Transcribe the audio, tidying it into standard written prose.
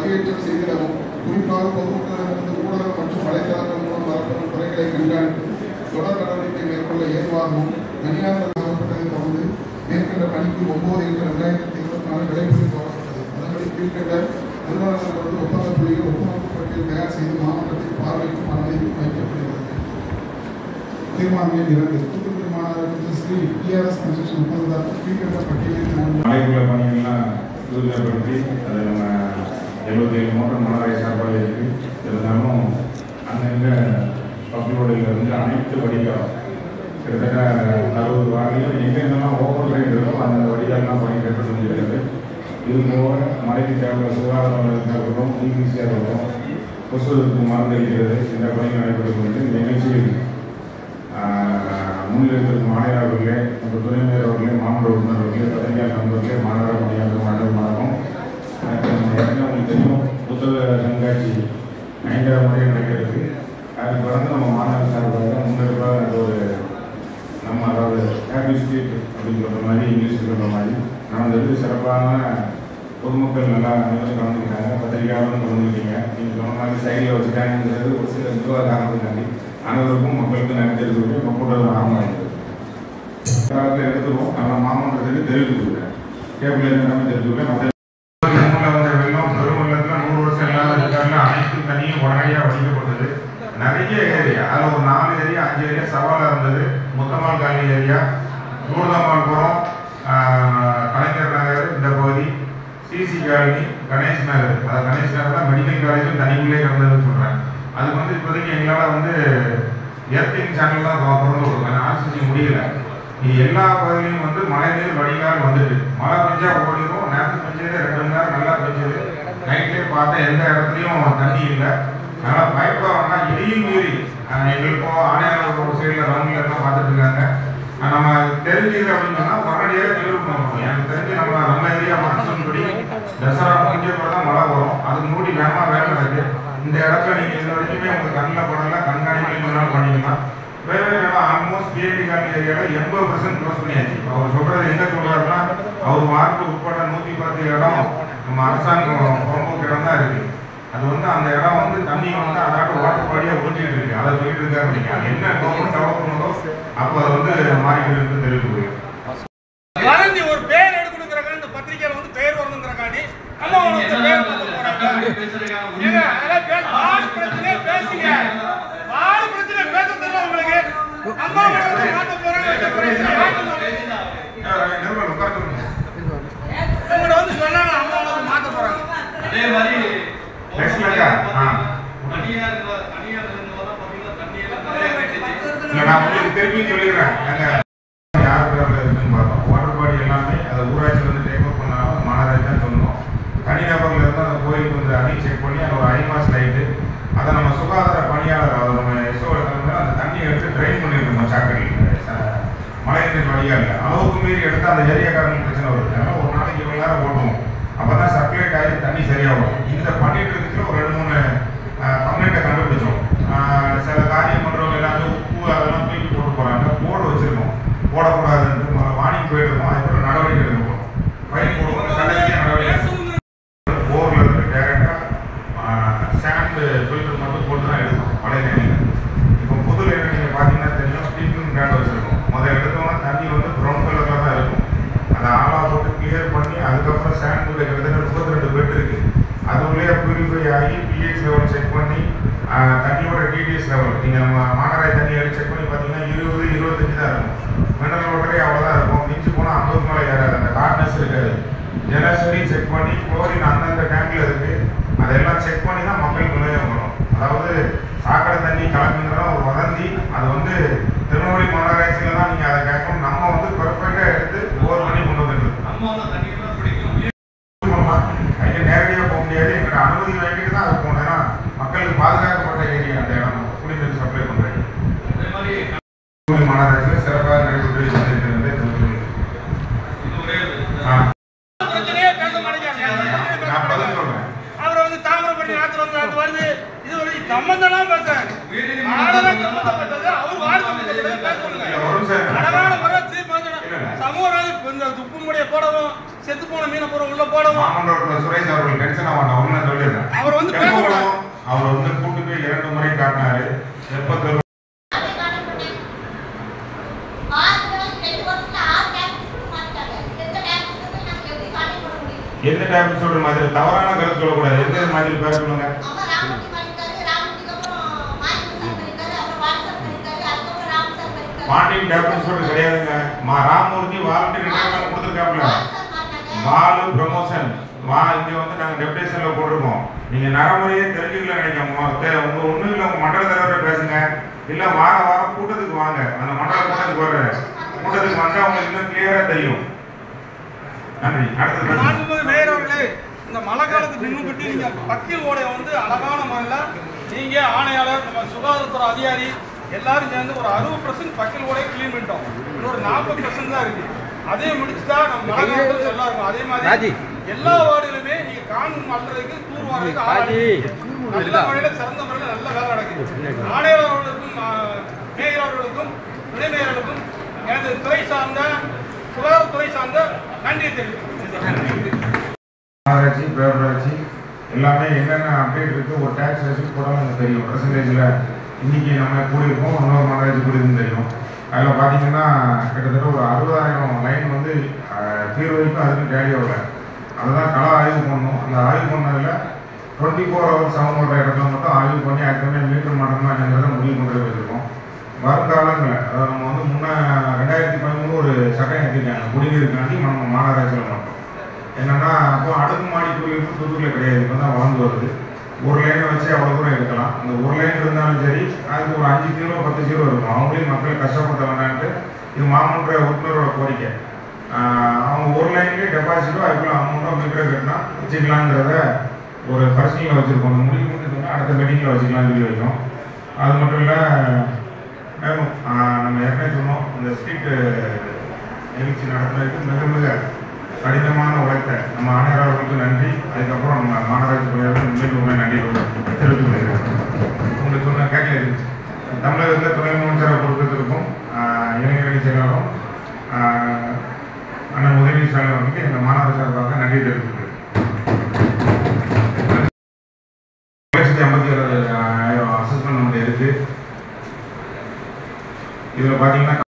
பதிவேற்றம் செய்திடவும் குறிப்பாக பொதுமக்களிடமிருந்து ஊடகம் மற்றும் வலைதளங்கள் மூலம் வரப்படும் குறைகளை கண்காணித்து தொடர் நடவடிக்கை மேற்கொள்ள ஏதுவாகவும் தனியார் வழங்கப்பட்டதை தொடர்ந்து மேற்கண்ட பணிக்கு 9/8/2024 விளைபொலி தொடரப்பட்டது. அதன்படி கீழ்கண்ட நிறுவனங்களோடு ஒப்பந்த புள்ளிகள் ஒப்புநோக்கு பட்டியல் தயார் செய்து மாவட்டத்தில் பார்வைக்கும் அனுமதிக்கும் வைக்கப்படுகிறது. தீர்மானம் 2 தூத்துக்குடி மாநகராட்சி ஸ்ரீ டிஆர்எஸ் கன்ஸ்ட்ரக்ஷன் ஒப்பந்ததாரர் கீழ்கண்ட பட்டியலில் மலைக்குள்ள பணிகள்லாம் தூய்மைப்படுத்தி அதை நம்ம 77 மோட்டர் மணலை சார்பாக இருக்குது. இருந்தாலும் அங்கங்கே பப்ளோடையிலிருந்து அனைத்து வடிகாலம் கிட்டத்தட்ட 60 வாரியம் எங்கெங்கெல்லாம் ஓப்பன் ரைட் இருக்கோ அந்த வடிகாலெலாம் பணி கட்டுறது முடியாது. இது போக மலைக்கு தேவையான சுகாதாரம் இருக்கட்டும், டிபிசியாக இருக்கட்டும், கொசுவுக்கு மருந்து அளிக்கிறது, இந்த பணி நடைபெறுகிறது. இந்த நிகழ்ச்சியில் முன்னிலைத்திருக்கும் ஆணையர் அவர்களே, உங்கள் துணை மேயர் அவர்களே, மாவட்ட உறுப்பினர் அவர்களே, பத்திரிகையாளர் நண்பர்களே, மாநகர பணியாளர்கள் வணக்கம். உங்களுக்கு தெரியும், புத்தக கண்காட்சி 5ஆம் முறை நடக்கிறது. அதுக்கு பிறந்து நம்ம மாநகர சார்பாக முன்னெடுப்பாக அது ஒரு நம்ம அதாவது ஹாப்பி ஸ்ட்ரீட் அப்படின்னு சொல்கிற மாதிரி இங்கிலீஷ் சொல்கிற மாதிரி நடந்தது. சிறப்பான பொதுமக்கள் நல்லா அனைவரும் கலந்துக்கிட்டாங்க. பத்திரிகையாளரும் கலந்துக்கிட்டீங்க. நீங்கள் சொன்ன மாதிரி சைடில் வச்சுட்டாங்கிறது ஒரு சில நிர்வாக காரணத்துக்காண்டி அனைவருக்கும் மக்களுக்கு நன்றி தெரிவித்து கூட்டம் ஆரம்பமாகிடுது. காலத்தில் எடுத்துருவோம். நம்ம மாமன்றத்துக்கு தெரிவித்து கொடுக்குறேன். கேபிள் எல்லாமே தெரிவித்துக்கிறேன். மற்ற வந்த வெள்ளம் பெருவெள்ளத்தில் 100 வருஷம் இல்லாத இருக்காங்க. அனைத்து தண்ணியும் உடனடியாக வடிக்கப்பட்டது. நிறைய ஏரியா, அதில் ஒரு 4 ஏரியா 5 ஏரியா சவாலாக இருந்தது. முத்தமால் காலனி ஏரியா, நூர்தாமால்புரம், கலைஞர் நகர் இந்த பகுதி, சிசி காலனி, கணேஷ் நகர். அதாவது கணேஷ் நகர் தான் மெடிக்கல் காலேஜும் தனிக்குள்ளே கிடந்ததுன்னு சொல்கிறேன். அதுக்கு வந்து இப்போதைக்கு எங்களால் வந்து எர்த்திங் சேனல் தான் திறந்து கொடுக்கணும். ஆர்சிசி முடியல. இது எல்லா பகுதியிலும் வந்து மழை நீர் வடிகால் வந்துட்டு மழை பெஞ்சா ஓடிடும். நேரத்துக்கு பெஞ்சது 2 மணி நேரம் நல்லா பெஞ்சது. நைட்லேயே பார்த்தா எந்த இடத்துலையும் தண்ணி இல்லை. நல்லா பயப்பட வேண்டாம். இதையும் மீறி எங்களுக்கும் ஆணையாளர் ஒரு சைடில் ரவுண்டில் எல்லாம் பார்த்துட்டு இருக்காங்க. நம்ம தெரிஞ்சுது அப்படின்னு சொன்னால் உடனடியாக கிளியர் பண்ணணும். எனக்கு தெரிஞ்சு நம்ம ஏரியா மான்சூன் படி தசரா முடிஞ்ச கூட தான் மழை வரும். அதுக்கு மூடி வேகமாக வேலை நடக்குது. இந்த இடத்துல நீங்கள் இது வரைக்குமே உங்களுக்கு கண்ணில் படலாம், கண்காணிப்பு பண்ணாலும் பண்ணிக்கலாம். வேறு இடம் ஆல்மோஸ்ட் பிஏடி காலனி ஏரியாவில் 80% க்ளோஸ் பண்ணியாச்சு. அவர் சொல்கிறது எங்கே சொல்கிறாருன்னா, அவர் வார்டு உட்பட 110 இடம் நம்ம அரசாங்கம் புறம்போக்கு இடம் தான் இருக்குது. அது வந்து அந்த இடம் வந்து தண்ணி வந்து அதாட்டு வாட்டர் பாடியாக ஊற்றிட்டு இருக்கு. அதை சொல்லிட்டு இருக்காரு. நீங்கள் அது என்ன கவர்மெண்ட் டெவலப் பண்ணதோ அப்போ அது வந்து மாறிக்கிட்டு இருக்குன்னு தெரிவித்து போயிடும். வரந்தி ஒரு பேர் எடுக்கணுங்கிறக்காக இந்த பத்திரிகையில் வந்து பேர் வரணுங்கிறக்காண்டி அம்மா உனக்கு பேர் வாடு பிரச்சனை பேசுங்க. வாடு பிரச்சனை பேச தெரியல உங்களுக்கு. அம்மா உனக்கு மாற்ற போறாங்க. உங்கள்கிட்ட வந்து சொன்னாங்க அம்மா உனக்கு மாற்ற போறாங்க. அதே மாதிரி நான் உங்களுக்கு திருப்பி சொல்லிடுறேன். யாருக்கு இருக்குன்னு பார்த்தோம். வாட்டர் பாடி எல்லாமே அதை ஊராட்சியில் வந்து டேக் அப் பண்ணாலும் மாநகராட்சி தான் சொன்னோம். தனிநபர்கள் இருந்து அந்த கோயிலுக்கு வந்து அணி செக் பண்ணி அந்த ஒரு 5 மாதம் லைட்டு அதை நம்ம சுகாதார பணியாளர் அதை நம்ம எஸ்ஓ அந்த தண்ணியை எடுத்து ட்ரெயின் பண்ணியிருக்கோம். சாக்கடையில் மழை நீர் வடிகால அளவுக்கு மீறி எடுத்து அந்த ஏரியாக்காரங்களுக்கு பிரச்சனை வருது. அதனால் ஒரு நாளைக்கு 20 நேரம் ஓட்டுவோம். அப்போ தான் சர்க்குலேட் ஆகி தண்ணி சரியாகும். இந்த பண்ணிட்டு இருக்கிற ஒரு 2-3 கம்ப்ளைண்ட்டை கண்டுபிடிச்சோம். சில காரியம் பண்ணுறவங்க எல்லாமே உப்பு அதெல்லாம் தூக்கி போட்டு போகிறாங்க. போர்டு வச்சுருக்கோம், போடக்கூடாதுன்ட்டு வார்னிங் போயிட்டுருக்கோம். அதுக்கப்புறம் நடவடிக்கை எடுக்கணும். ஃபைன் போடுவோம், சட்டரீதியாக நடவடிக்கை. போரில் இருந்து டேரெக்டாக சாண்டு ஃபில்டர் மட்டும் போட்டு தான் எடுக்கணும் மழை தண்ணியில். இப்போ புது லைனில் நீங்கள் பார்த்தீங்கன்னா தெரியும், ஸ்டீப்பிங் பிராண்ட் வச்சுருக்கோம். முதல் எடுத்தோம்னா தண்ணி வந்து ப்ரௌன் கலரில் தான் இருக்கும். அதை ஆளாக போட்டு கிளியர் பண்ணி அதுக்கப்புறம் சாண்ட் கிட்டத்தட்ட 32 பெட் இருக்குது. அது உள்ளே ப்யூரிஃபை ஆகி பிஹெச் லெவல் செக் பண்ணி தண்ணியோட டிடிஎஸ் லெவல் நீங்கள் நம்ம மாநகராட்சி தண்ணியை செக் பண்ணி பார்த்தீங்கன்னா 20-25 தான் இருக்கும். மினரல் வாட்டரே அவ்வளோதான் இருக்கும். மிஞ்சி போனால் 50 மேலே ஏறாது. அந்த கார்ட்னஸ் இருக்காது. தினசரி செக் பண்ணி குளோரின் அந்தந்த டேங்கில் இருக்குது. அதெல்லாம் செக் பண்ணி தான் மக்கள் நிலையம் வரும். அதாவது சாக்கடை தண்ணி கலக்குங்கிற ஒரு வதந்தி. அது வந்து திருநெல்வேலி மாநகராட்சியில் தான் நீங்கள் அதை கேட்கணும். நம்ம வந்து பெர்ஃபெக்டாக எடுத்து ஓவர் பண்ணி கொண்டு வந்துருக்கு. அதுக்கு நேரடியாக போக முடியாது. எங்கள்கிட்ட அனுமதி வாங்கிட்டு தான் அதை போகணும். ஏன்னா மக்களுக்கு பாதுகாக்கப்பட்ட ஏரியா அந்த இடம் குடிநீர் சப்ளை பண்ணுறது. அதே மாதிரி மாநகராட்சியில் சிறப்பாக நடைபெற்று இருக்கிறது. பிரச்சனையே பேச மாட்டேங்கிறாங்க. நான் பதில் சொல்கிறேன். அவரை வந்து தாமிரபரணி ஆற்று வந்து அது வருது. இது ஒரு சம்பந்தம்லாம் பேசுறாங்க. சம்பந்தப்பட்டது அவர் வார்டு சம்பந்தப்பட்டது பேச சொல்லுங்க. அழகான முறை தீர்மானம் சமூக துப்பு முறையை போடவும் செத்து போன மீனை பூரா உள்ள போடவும். மாமன்ற சுரேஷ் அவர்கள் டென்ஷன் ஆவாங்க. அவங்க சொல்லிடுறேன். அவர் வந்து பேசக்கூடாது. அவர் வந்து கூட்டு போய் 2 முறை காட்டினாரு. எப்ப எந்த டைம் சொல்ற மாதிரி தவறான கருத்து சொல்லக்கூடாது. எந்த மாதிரி பேச சொல்லுங்க. பாண்டியன் டேப்லெட் சொல்றது கிடையாதுங்க. ராமமூர்த்தி வாலண்டியர் ரிட்டையர்மென்ட் கொடுத்துருக்காப்ல. வாலு ப்ரமோஷன் இங்க வந்து நாங்க டெப்டேஷன்ல போட்டிருக்கோம். நீங்க நடைமுறையே தெரிஞ்சுக்கல நினைக்கிறோம். உங்க ஒண்ணு இல்ல உங்க மண்டல தலைவரை பேசுங்க. இல்ல வாரம் கூட்டத்துக்கு வாங்க. அந்த மண்டல கூட்டத்துக்கு வர கூட்டத்துக்கு வந்தா உங்களுக்கு இன்னும் கிளியரா தெரியும். நன்றி. அடுத்தது மேயர் அவர்களே, இந்த மழை காலத்துக்கு முன்னுக்கிட்டு நீங்க வக்கீல் ஓடைய வந்து அழகான முறையில் நீங்க ஆணையாளர் நம்ம சுகாதாரத்துறை அதிகாரி எல்லாரும் சேர்ந்து ஒரு 60% வக்கீல் ஓடைய கிளீன் பண்ணிட்டோம். இன்னொரு 40% தான் இருக்கு. அதே முடிச்சுட்டா நம்ம மழை காலத்தில் நல்லா இருக்கும். அதே மாதிரி எல்லா வார்டுகளுமே நீங்க காணும் அல்றதுக்கு தூர் வாரதுக்கு நல்ல முறையில் சிறந்த முறையில் நல்ல வேலை நடக்குது. ஆணையாளர் அவர்களுக்கும் மேயர் அவர்களுக்கும் துணை மேயர்களுக்கும் எனது துறை சார்ந்த சுகாதாரத்துறை சார்ந்த நன்றியை தெரிவிக்கிறேன். மாநகராட்சி பேரூராட்சி எல்லாமே என்னென்ன அப்டேட் இருக்கு. ஒரு டேக்ஸ் ரெசிப்ட் போடாமல் எனக்கு தெரியும். பர்சன்டேஜில் இன்னைக்கு நம்ம கூடியிருக்கோம். இன்னொரு மாநகராட்சி கூடியிருக்குன்னு தெரியும். அதில் பார்த்தீங்கன்னா கிட்டத்தட்ட ஒரு 60,000 லைன் வந்து தீர்வைக்கும் அதுக்கும் டேலி ஆகல. அதுதான் கள ஆய்வு பண்ணணும். அந்த ஆய்வு பண்ணதில் 24 hours அவங்க இடத்துல மட்டும் ஆய்வு பண்ணி அதுக்குமே மீட்டர் மாட்டோம்னா என்னங்கிறத முடிவு கொண்டு வச்சுருக்கோம். வருங்காலங்களில் அதாவது நம்ம வந்து 2013 ஒரு சட்டம் எடுத்துருக்காங்க குடிநீருக்காண்டி நம்ம மாநகராட்சியில் மட்டும் என்னென்னா அப்போ அடுக்குமாடி குடியிருப்பு தூத்துக்குள்ள கிடையாது. இப்போ தான் வளர்ந்து வருது. ஒரு லைனை வச்சு அவ்வளோ தூரம் எடுக்கலாம். அந்த ஒரு லைன் இருந்தாலும் சரி அதுக்கு ஒரு 5 கிலோ 10 கிலோ இருக்கும். அவங்களையும் மக்கள் கஷ்டப்படுத்த வேண்டான்ட்டு இது மாமன்ற உறுப்பினரோட கோரிக்கை. அவங்க ஒரு லைன்லேயே டெபாசிட்டோ அதுக்குள்ள அமௌண்ட்டோ மீட்டரோ கட்டினா வச்சுக்கலாங்கிறத ஒரு பர்சனலில் வச்சுருக்கோம். அந்த முடிவு மட்டும் சொன்னால் அடுத்த மீட்டிங்கில் வச்சுக்கலாம்னு சொல்லி வைக்கும். அது மட்டும் இல்லை மேலும் நம்ம ஏற்கனவே சொன்னோம் இந்த ஸ்ட்ரீட் நிகழ்ச்சி நடத்துறதுக்கு மிக மிக கடினமான உழைத்த நம்ம ஆணையர்களுக்கு நன்றி. அதுக்கப்புறம் நம்ம மாநகராட்சி பணியாளர்களுக்கு மீண்டும் நன்றி தெரிவித்துக் கொள்கிறேன்.